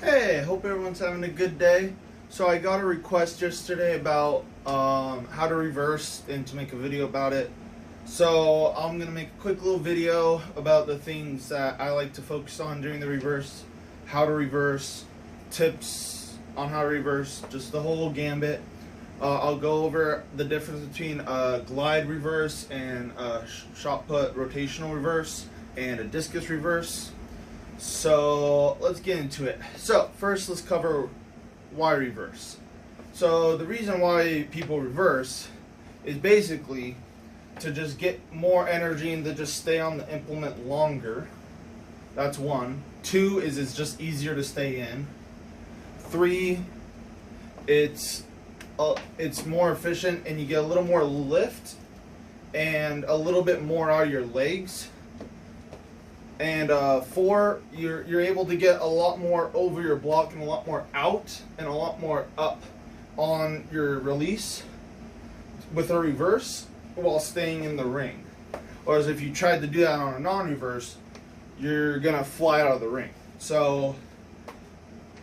Hey, hope everyone's having a good day. So I got a request yesterday about how to reverse and to make a video about it. So I'm gonna make a quick little video about the things that I like to focus on during the reverse, how to reverse, tips on how to reverse, just the whole gambit. I'll go over the difference between a glide reverse and a shot put rotational reverse and a discus reverse. So let's get into it. So first let's cover why reverse. So the reason why people reverse is basically to just get more energy and to just stay on the implement longer. That's one. Two is it's just easier to stay in. Three, it's more efficient and you get a little more lift and a little bit more out of your legs. And four, you're able to get a lot more over your block and a lot more out and a lot more up on your release with a reverse while staying in the ring. Whereas if you tried to do that on a non-reverse, you're gonna fly out of the ring. So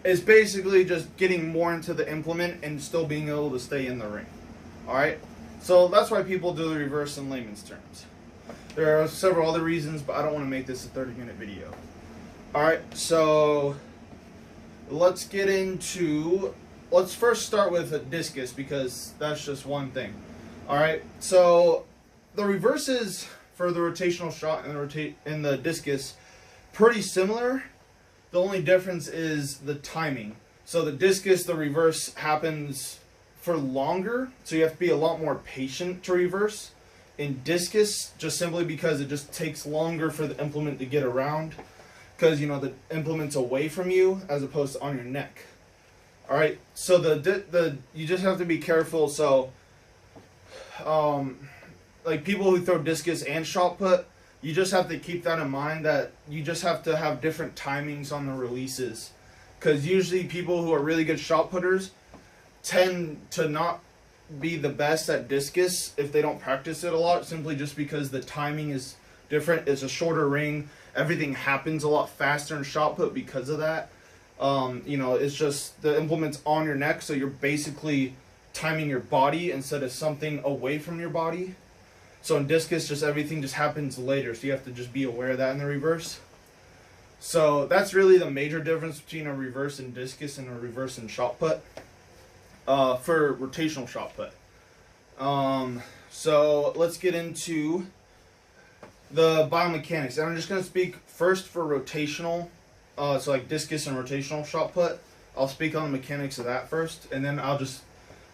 it's basically just getting more into the implement and still being able to stay in the ring. Alright? So that's why people do the reverse in layman's terms. There are several other reasons, but I don't want to make this a 30-minute video. Alright, so let's first start with a discus because that's just one thing. Alright, so the reverses for the rotational shot and the discus pretty similar. The only difference is the timing. So the discus, the reverse happens for longer, so you have to be a lot more patient to reverse. In discus, just simply because it just takes longer for the implement to get around, because you know the implement's away from you as opposed to on your neck. All right, so you just have to be careful. So, like people who throw discus and shot put, you just have to keep that in mind that you just have to have different timings on the releases, because usually people who are really good shot putters tend to not be the best at discus if they don't practice it a lot, simply just because the timing is different. It's a shorter ring, everything happens a lot faster in shot put because of that. You know, it's just the implement's on your neck, so you're basically timing your body instead of something away from your body. So in discus, just everything just happens later, so you have to just be aware of that in the reverse. So that's really the major difference between a reverse in discus and a reverse in shot put. For rotational shot put. So let's get into the biomechanics. And I'm just going to speak first for rotational, so like discus and rotational shot put. I'll speak on the mechanics of that first, and then I'll just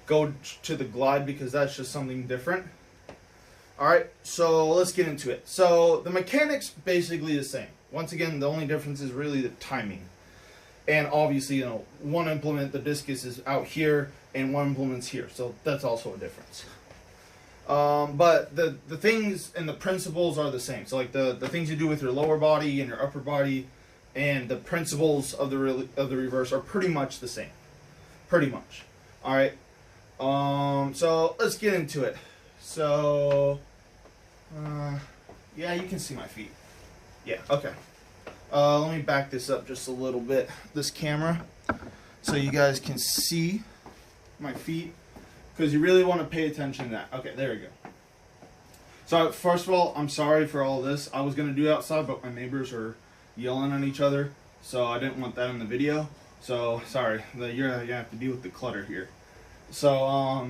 go to the glide because that's just something different. Alright, so let's get into it. So the mechanics basically the same. Once again, the only difference is really the timing. And obviously, you know, one implement, the discus, is out here, and one implement's here. So that's also a difference. But the things and the principles are the same. So like the things you do with your lower body and your upper body, and the principles of the reverse are pretty much the same. Pretty much. All right. So let's get into it. So, yeah, you can see my feet. Yeah. Okay. Let me back this up just a little bit, this camera, so you guys can see my feet, because you really want to pay attention to that. Okay, there we go. So first of all, I'm sorry for all this. I was going to do it outside, but my neighbors are yelling at each other, so I didn't want that in the video. So sorry, you have to deal with the clutter here. So,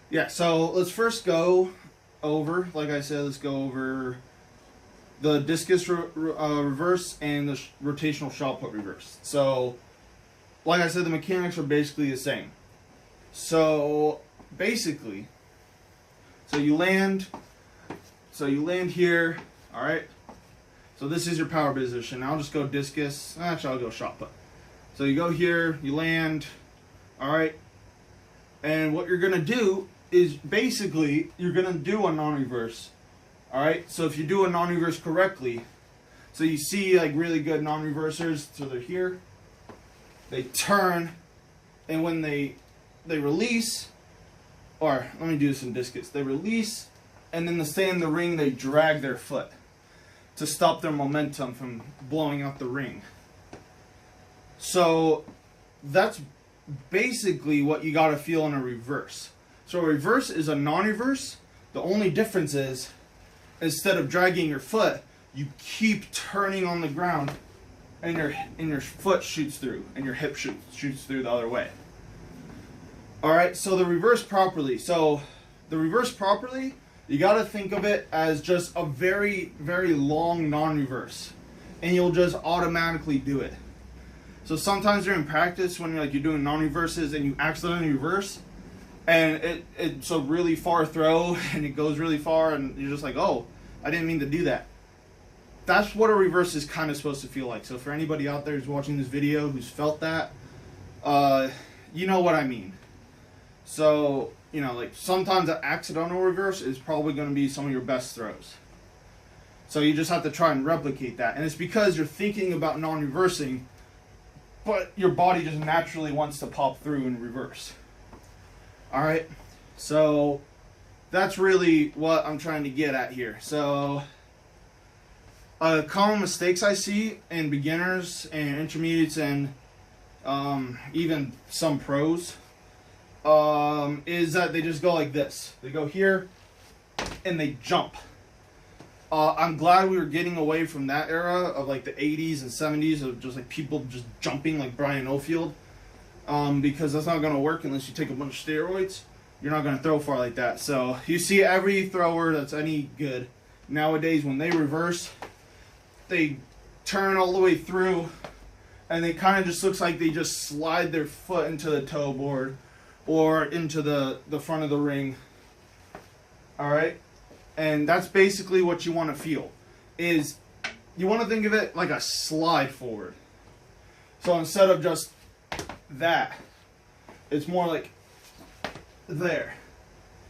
yeah, so let's first go over, like I said, let's go over the discus reverse and the rotational shot put reverse. So, like I said, the mechanics are basically the same. So, basically, so you land here, alright? So this is your power position. I'll just go discus, actually I'll go shot put. So you go here, you land, alright? And what you're going to do is basically, you're going to do a non-reverse. Alright, so if you do a non-reverse correctly, so you see like really good non-reversers, so they're here, they turn, and when they release, or let me do this in discus, they release, and then to stay in the ring, they drag their foot to stop their momentum from blowing out the ring. So that's basically what you got to feel in a reverse. So a reverse is a non-reverse. The only difference is, instead of dragging your foot, you keep turning on the ground, and your foot shoots through, and your hip shoots through the other way. All right. So the reverse properly. You got to think of it as just a very, very long non-reverse, and you'll just automatically do it. So sometimes during practice, when you're doing non-reverses and you accidentally reverse, and it's a really far throw and it goes really far, and you're just like, oh, I didn't mean to do that. That's what a reverse is kind of supposed to feel like. So for anybody out there who's watching this video who's felt that, you know what I mean. So, sometimes an accidental reverse is probably going to be some of your best throws. So you just have to try and replicate that. And it's because you're thinking about non-reversing, but your body just naturally wants to pop through and reverse. Alright, so that's really what I'm trying to get at here. So, common mistakes I see in beginners and intermediates and even some pros is that they just go like this. They go here and they jump. I'm glad we were getting away from that era of the 80s and 70s of just people just jumping like Brian Ofield, because that's not going to work unless you take a bunch of steroids. You're not going to throw far like that. So you see every thrower that's any good nowadays, when they reverse, they turn all the way through, and it kind of just looks like they just slide their foot into the toe board or into the front of the ring. All right. And that's basically what you want to feel. Is you want to think of it like a slide forward. So instead of just that, it's more like there.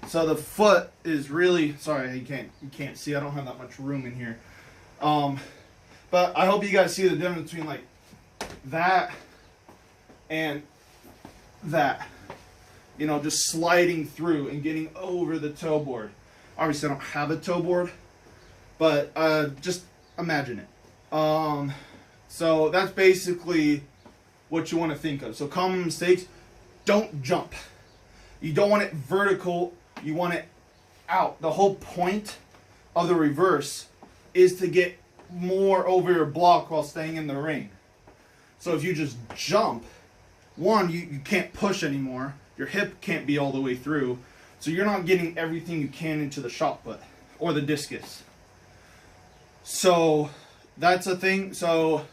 So the foot is really, sorry, you can't see. I don't have that much room in here. But I hope you guys see the difference between that and that. Just sliding through and getting over the toe board. Obviously, I don't have a toe board, but just imagine it. So that's basically what you want to think of. So common mistakes: don't jump. You don't want it vertical. You want it out. The whole point of the reverse is to get more over your block while staying in the ring. So if you just jump, one, you can't push anymore. Your hip can't be all the way through. So you're not getting everything you can into the shot put or the discus. So that's a thing. So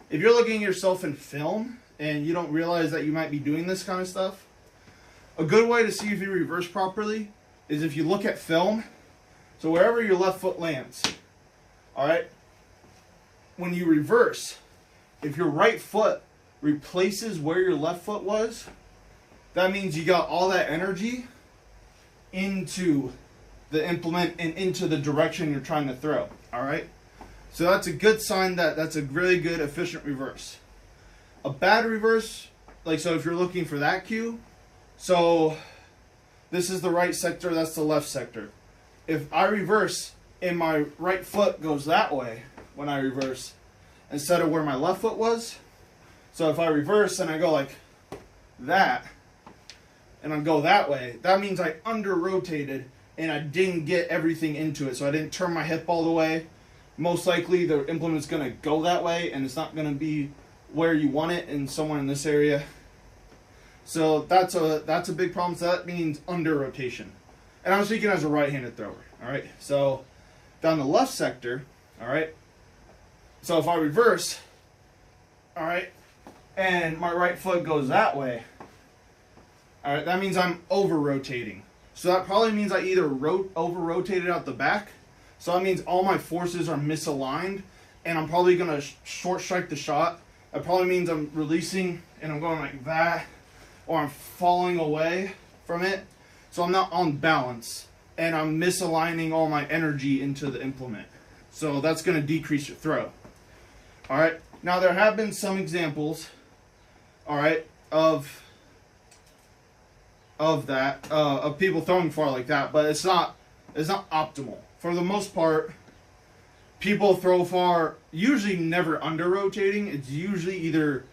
if you're looking at yourself in film and you don't realize that you might be doing this kind of stuff, a good way to see if you reverse properly is if you look at film. So wherever your left foot lands, all right, when you reverse, if your right foot replaces where your left foot was, that means you got all that energy into the implement and into the direction you're trying to throw. All right, so that's a good sign that that's a really good efficient reverse. A bad reverse, so if you're looking for that cue, so this is the right sector, that's the left sector. If I reverse and my right foot goes that way when I reverse instead of where my left foot was, so if I reverse and I go like that and I go that way, that means I under-rotated and I didn't get everything into it. So I didn't turn my hip all the way. Most likely the implement's going to go that way and it's not going to be where you want it, and somewhere in this area. So that's a big problem. So that means under-rotation. And I'm speaking as a right-handed thrower. All right. So down the left sector, all right. So if I reverse, all right, and my right foot goes that way, all right, that means I'm over-rotating. So that probably means I either over-rotated out the back. So that means all my forces are misaligned, and I'm probably going to short strike the shot. That probably means I'm releasing, and I'm going like that, or I'm falling away from it. So I'm not on balance, and I'm misaligning all my energy into the implement. So that's going to decrease your throw. All right. Now there have been some examples, all right, of that, of people throwing far like that, but it's not optimal. For the most part, people throw far, usually never under rotating. It's usually either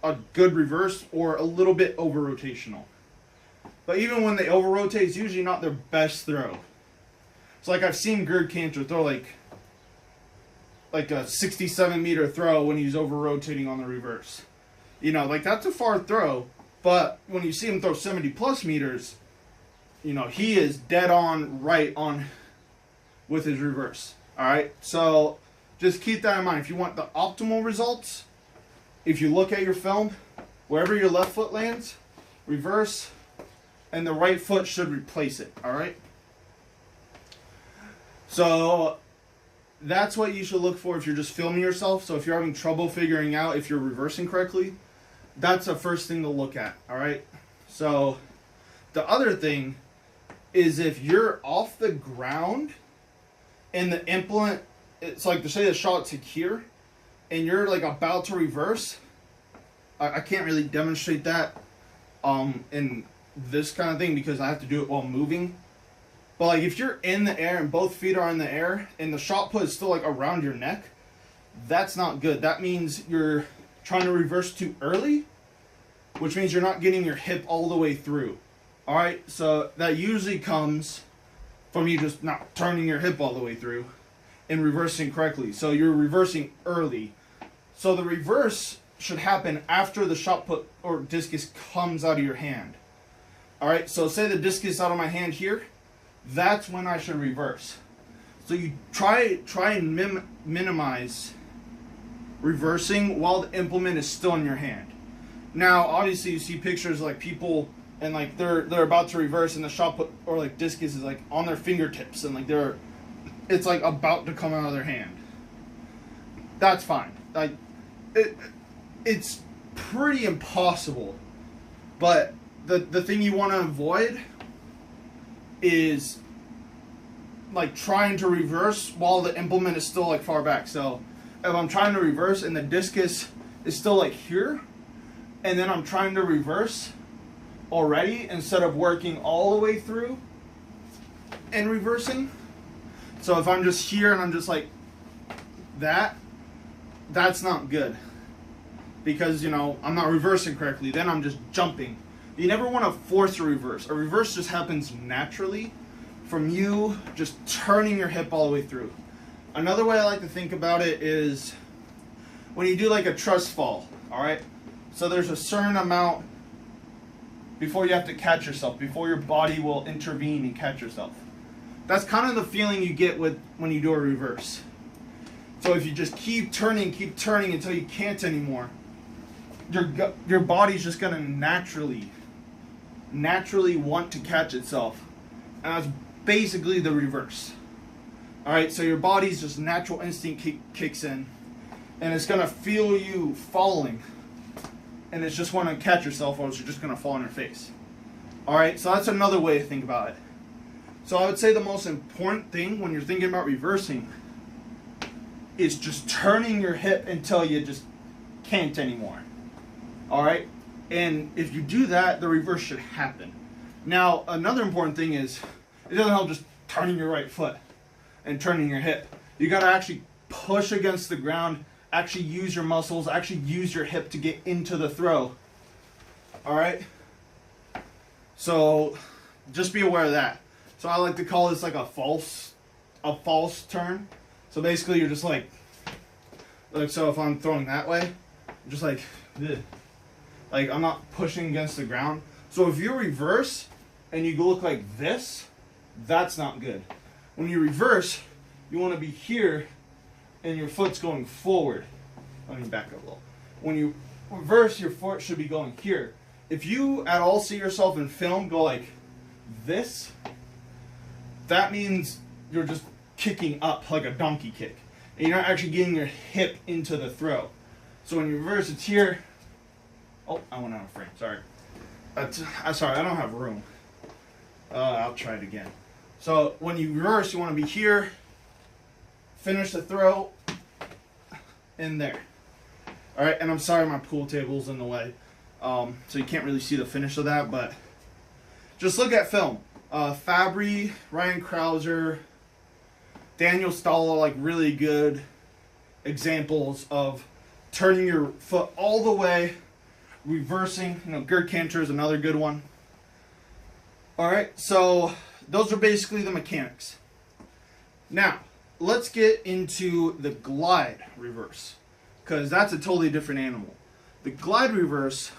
a good reverse or a little bit over rotational. But even when they over rotate, it's usually not their best throw. It's like I've seen Gerd Kanter throw like a 67-meter throw when he's over rotating on the reverse. You know, like that's a far throw, but when you see him throw 70+ meters, you know, he is dead on right on with his reverse. All right, so just keep that in mind. If you want the optimal results, if you look at your film, wherever your left foot lands, reverse, and the right foot should replace it. All right. So that's what you should look for if you're just filming yourself. So if you're having trouble figuring out if you're reversing correctly, that's the first thing to look at. All right. So the other thing is if you're off the ground and the implement, it's like to say the shot's secure and you're like about to reverse. I can't really demonstrate that in this kind of thing because I have to do it while moving. But like if you're in the air and both feet are in the air and the shot put is still like around your neck, that's not good. That means you're trying to reverse too early, which means you're not getting your hip all the way through. All right, so that usually comes from you just not turning your hip all the way through and reversing correctly. So you're reversing early. So the reverse should happen after the shot put or discus comes out of your hand. All right, so say the discus out of my hand here, that's when I should reverse. So you try and minimize reversing while the implement is still in your hand. Now, obviously, you see pictures like people and like they're about to reverse and the shot put or like discus is like on their fingertips and like it's like about to come out of their hand. That's fine. Like it's pretty impossible, but the thing you want to avoid is like trying to reverse while the implement is still like far back. So if I'm trying to reverse and the discus is still like here, and then I'm trying to reverse already instead of working all the way through and reversing. So if I'm just here and I'm just like that's not good because, you know, I'm not reversing correctly. Then I'm just jumping. You never want to force a reverse. A reverse just happens naturally from you just turning your hip all the way through. Another way I like to think about it is when you do like a trust fall, all right? So there's a certain amount before you have to catch yourself, before your body will intervene and catch yourself. That's kind of the feeling you get with when you do a reverse. So if you just keep turning until you can't anymore, your body's just going to naturally want to catch itself. And that's basically the reverse. Alright, so your body's just natural instinct kicks in. And it's going to feel you falling. And it's just want to catch yourself or else you're just going to fall on your face. Alright, so that's another way to think about it. So I would say the most important thing when you're thinking about reversing is just turning your hip until you just can't anymore. Alright? And if you do that, the reverse should happen. Now, another important thing is, it doesn't help just turning your right foot and turning your hip. You got to actually push against the ground, actually use your muscles, actually use your hip to get into the throw. Alright? So, just be aware of that. So I like to call this like a false turn. So basically you're just like so if I'm throwing that way, I'm just like I'm not pushing against the ground. So if you reverse and you go look like this, that's not good. When you reverse, you want to be here and your foot's going forward. Let me back up a little. When you reverse, your foot should be going here. If you at all see yourself in film go like this, that means you're just kicking up like a donkey kick. And you're not actually getting your hip into the throw. So when you reverse, it's here. Oh, I went out of frame. Sorry. Sorry, I don't have room. I'll try it again. So when you reverse, you want to be here. Finish the throw. In there. Alright, and I'm sorry my pool table's in the way. So you can't really see the finish of that, but just look at film. Fabry, Ryan Krauser, Daniel Stala, like really good examples of turning your foot all the way reversing. You know, Gerd Cantor is another good one. All right, so those are basically the mechanics. Now, let's get into the glide reverse, because that's a totally different animal. The glide reverse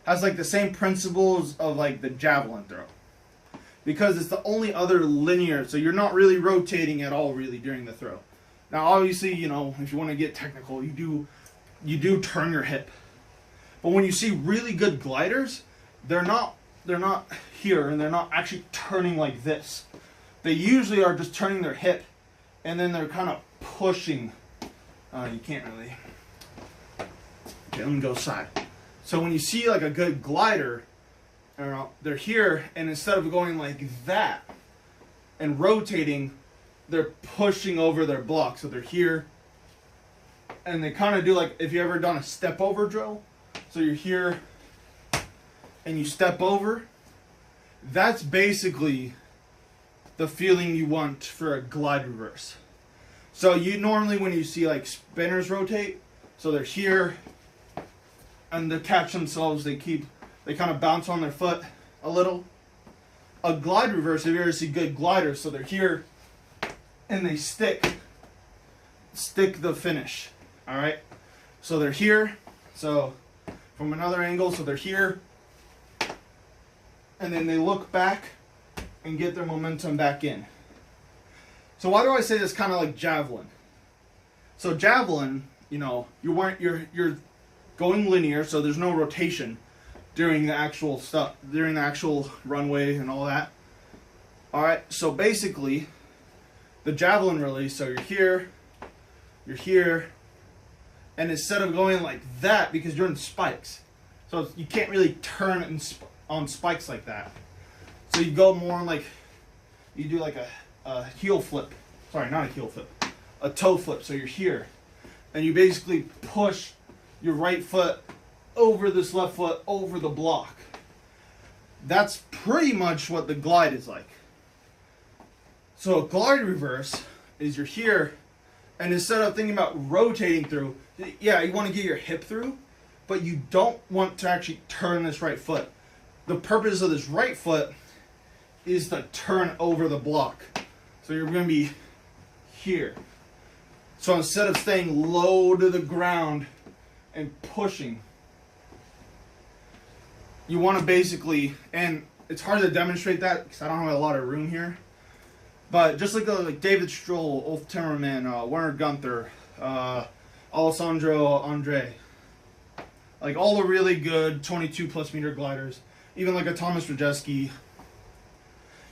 has like the same principles of like the javelin throw, because it's the only other linear, so you're not really rotating at all really during the throw. Now obviously, you know, if you want to get technical, you do turn your hip. But when you see really good gliders, they're not here, and they're not actually turning like this. They usually are just turning their hip, and then they're kind of pushing. You can't really. Okay, let me go side. So when you see like a good glider, they're here, and instead of going like that and rotating, they're pushing over their block. So they're here, and they kind of do like, if you ever done a step over drill. So you're here, and you step over. That's basically the feeling you want for a glide reverse. So you normally, when you see like spinners rotate, so they're here, and they catch themselves, they kind of bounce on their foot a little. A glide reverse, if you ever see good gliders, so they're here, and they stick the finish. All right, so they're here, so from another angle, so they're here, and then they look back and get their momentum back in. So why do I say this kind of like javelin? So javelin, you know, you're going linear, so there's no rotation during the actual stuff, during the actual runway and all that. All right, so basically the javelin release, so you're here, and instead of going like that, because you're in spikes, so you can't really turn on spikes like that. So you go more like, you do like a heel flip. Sorry, not a heel flip. A toe flip. So you're here, and you basically push your right foot over this left foot over the block. That's pretty much what the glide is like. So a glide reverse is you're here, and instead of thinking about rotating through, yeah, you want to get your hip through, but you don't want to actually turn this right foot. The purpose of this right foot is to turn over the block. So you're going to be here. So instead of staying low to the ground and pushing, you want to basically, and it's hard to demonstrate that because I don't have a lot of room here, but just like David Stroll, Ulf Timmerman, Werner Gunther, Alessandro Andre, like all the really good 22 plus meter gliders, even like a Thomas Rajeski,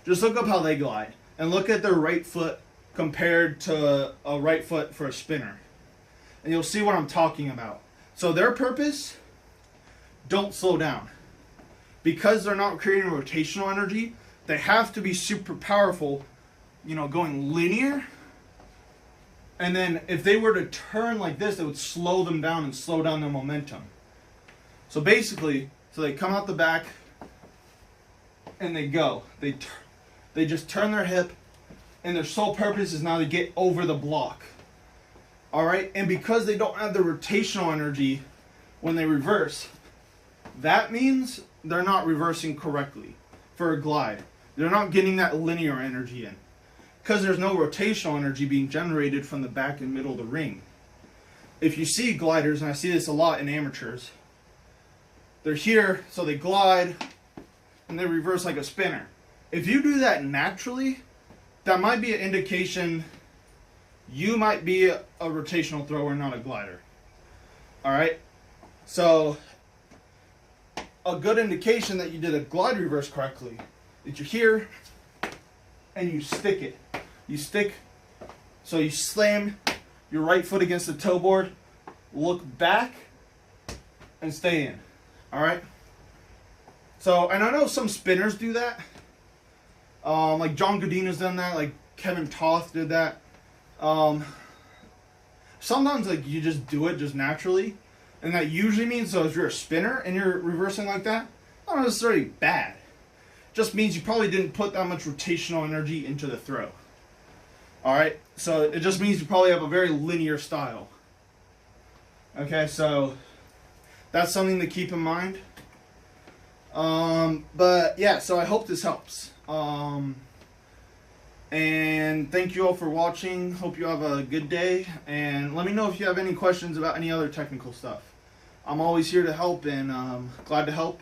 just look up how they glide and look at their right foot compared to a right foot for a spinner, and you'll see what I'm talking about. So their purpose, don't slow down. Because they're not creating rotational energy, they have to be super powerful, you know, going linear. And then if they were to turn like this, it would slow them down and slow down their momentum. So basically, so they come out the back and they go. They just turn their hip, and their sole purpose is now to get over the block. All right? And because they don't have the rotational energy when they reverse, that means they're not reversing correctly for a glide. They're not getting that linear energy in, because there's no rotational energy being generated from the back and middle of the ring. If you see gliders, and I see this a lot in amateurs, they're here, so they glide, and they reverse like a spinner. If you do that naturally, that might be an indication you might be a rotational thrower, not a glider. All right? So a good indication that you did a glide reverse correctly is you're here and you stick it. You stick, so you slam your right foot against the toe board, look back, and stay in. All right? So, and I know some spinners do that. Like John Godinez done that, like Kevin Toth did that. Sometimes like you just do it just naturally. And that usually means, so if you're a spinner and you're reversing like that, not necessarily bad. Just means you probably didn't put that much rotational energy into the throw. Alright, so it just means you probably have a very linear style. Okay, so that's something to keep in mind. But yeah, so I hope this helps. And thank you all for watching. Hope you have a good day. And let me know if you have any questions about any other technical stuff. I'm always here to help and glad to help.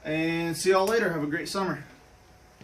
And see y'all later. Have a great summer.